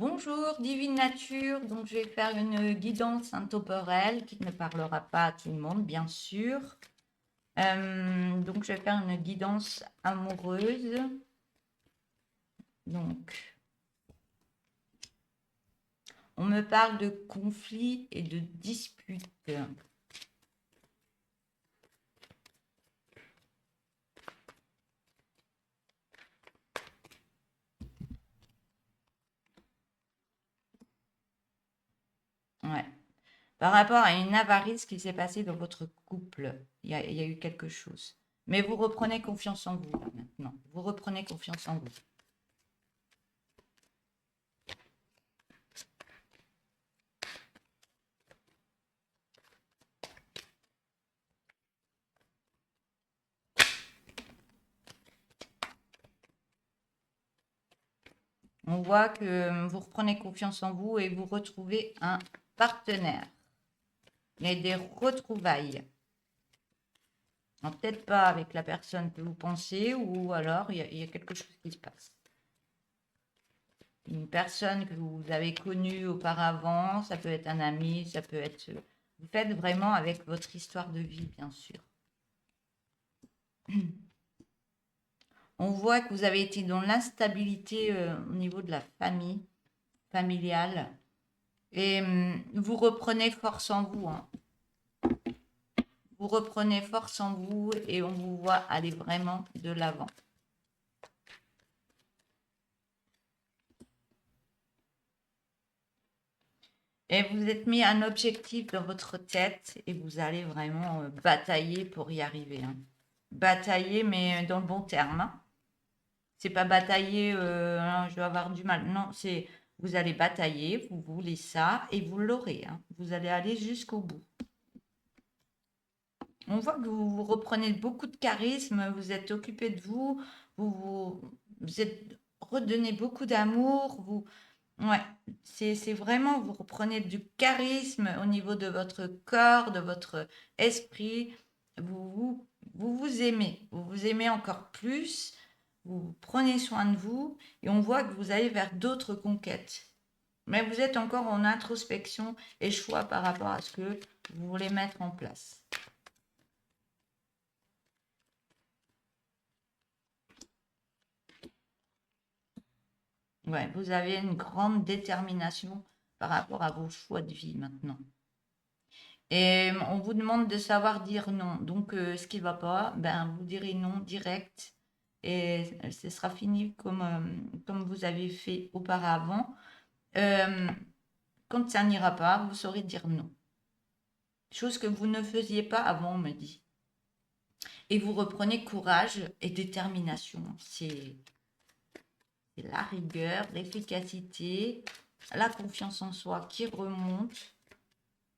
Bonjour, divine nature. Donc, je vais faire une guidance intemporelle qui ne parlera pas à tout le monde, bien sûr. Donc, je vais faire une guidance amoureuse. Donc, on me parle de conflits et de disputes. Ouais. Par rapport à une avarice qui s'est passée dans votre couple, il y a eu quelque chose. Mais vous reprenez confiance en vous là, maintenant. Vous reprenez confiance en vous. On voit que vous reprenez confiance en vous et vous retrouvez un partenaire. Il y a des retrouvailles. Alors, peut-être pas avec la personne que vous pensez, ou alors il y a quelque chose qui se passe. Une personne que vous avez connue auparavant, ça peut être un ami, ça peut être... Vous faites vraiment avec votre histoire de vie, bien sûr. On voit que vous avez été dans l'instabilité au niveau de la famille, familiale, et vous reprenez force en vous, hein. Vous reprenez force en vous et on vous voit aller vraiment de l'avant. Et vous êtes mis un objectif dans votre tête et vous allez vraiment batailler pour y arriver, hein. Batailler, mais dans le bon terme, hein. C'est pas batailler, hein, je vais avoir du mal. Non, c'est vous allez batailler, vous voulez ça et vous l'aurez, hein. Vous allez aller jusqu'au bout. On voit que vous reprenez beaucoup de charisme, vous êtes occupé de vous, vous êtes redonné beaucoup d'amour, ouais, c'est vraiment, vous reprenez du charisme au niveau de votre corps, de votre esprit, vous vous aimez encore plus, vous prenez soin de vous et on voit que vous allez vers d'autres conquêtes. Mais vous êtes encore en introspection et choix par rapport à ce que vous voulez mettre en place. Ouais, vous avez une grande détermination par rapport à vos choix de vie maintenant. Et on vous demande de savoir dire non. Donc, ce qui ne va pas, ben, vous direz non direct et ce sera fini comme vous avez fait auparavant. Euh, Quand ça n'ira pas, vous saurez dire non. Chose que vous ne faisiez pas avant, on me dit. Et vous reprenez courage et détermination. C'est la rigueur, l'efficacité, la confiance en soi qui remonte,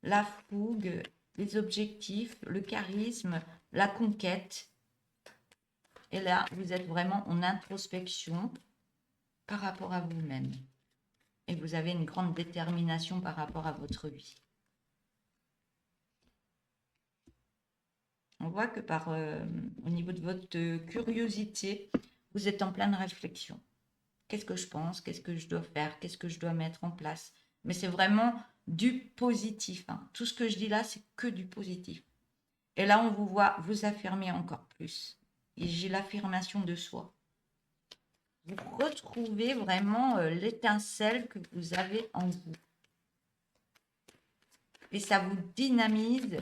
la fougue, les objectifs, le charisme, la conquête. Et là, vous êtes vraiment en introspection par rapport à vous-même. Et vous avez une grande détermination par rapport à votre vie. On voit que au niveau de votre curiosité, vous êtes en pleine réflexion. Qu'est-ce que je pense? Qu'est-ce que je dois faire? Qu'est-ce que je dois mettre en place? Mais c'est vraiment du positif, hein. Tout ce que je dis là, c'est que du positif. Et là, on vous voit vous affirmer encore plus. Et j'ai l'affirmation de soi. Vous retrouvez vraiment l'étincelle que vous avez en vous. Et ça vous dynamise.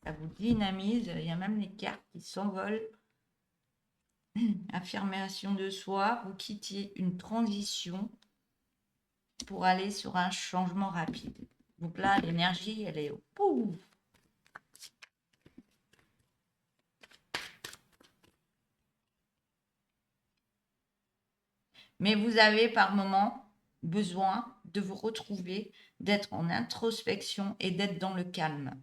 Ça vous dynamise. Il y a même les cartes qui s'envolent. Affirmation de soi. Vous quittez une transition pour aller sur un changement rapide. Donc là, l'énergie, elle est au pouf. Mais vous avez par moment besoin de vous retrouver, d'être en introspection et d'être dans le calme.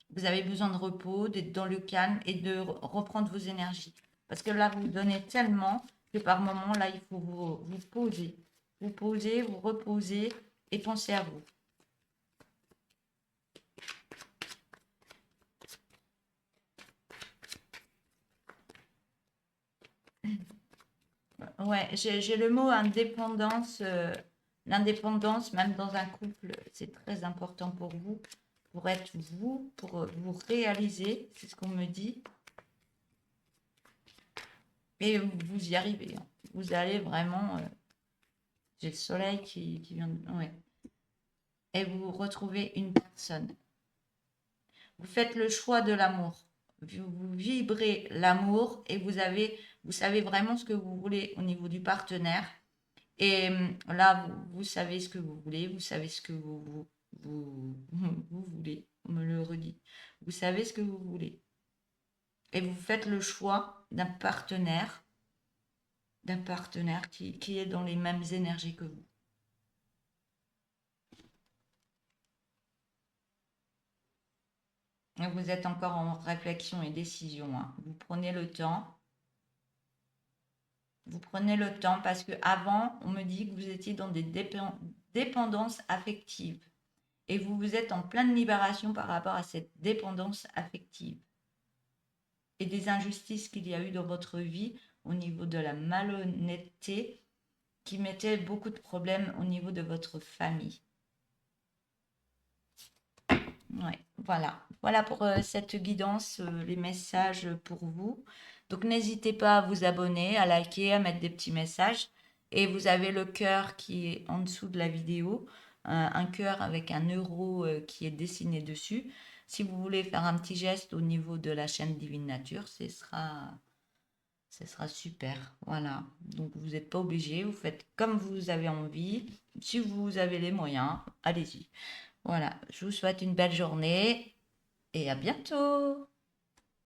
Vous avez besoin de repos, d'être dans le calme et de reprendre vos énergies. Parce que là, vous donnez tellement que par moment, là, il faut vous poser. Vous poser, vous reposer et penser à vous. Ouais, j'ai le mot indépendance. L'indépendance, même dans un couple, c'est très important pour vous, pour être vous, pour vous réaliser, c'est ce qu'on me dit. Et vous y arrivez, hein. Vous allez vraiment. J'ai le soleil qui vient de. Ouais. Et vous retrouvez une personne. Vous faites le choix de l'amour. Vous vibrez l'amour et vous savez vraiment ce que vous voulez au niveau du partenaire. Et là, vous savez ce que vous voulez, vous savez ce que vous voulez. On me le redit. Vous savez ce que vous voulez. Et vous faites le choix d'un partenaire qui est dans les mêmes énergies que vous. Et vous êtes encore en réflexion et décision, hein. Vous prenez le temps. Vous prenez le temps parce que avant, on me dit que vous étiez dans des dépendances affectives. Et vous êtes en pleine libération par rapport à cette dépendance affective et des injustices qu'il y a eu dans votre vie au niveau de la malhonnêteté qui mettait beaucoup de problèmes au niveau de votre famille. Ouais, voilà. Voilà pour cette guidance, les messages pour vous. Donc n'hésitez pas à vous abonner, à liker, à mettre des petits messages. Et vous avez le cœur qui est en dessous de la vidéo, un cœur avec un euro qui est dessiné dessus. Si vous voulez faire un petit geste au niveau de la chaîne Divine Nature, ce sera super. Voilà. Donc vous n'êtes pas obligé, vous faites comme vous avez envie. Si vous avez les moyens, allez-y. Voilà, je vous souhaite une belle journée et à bientôt.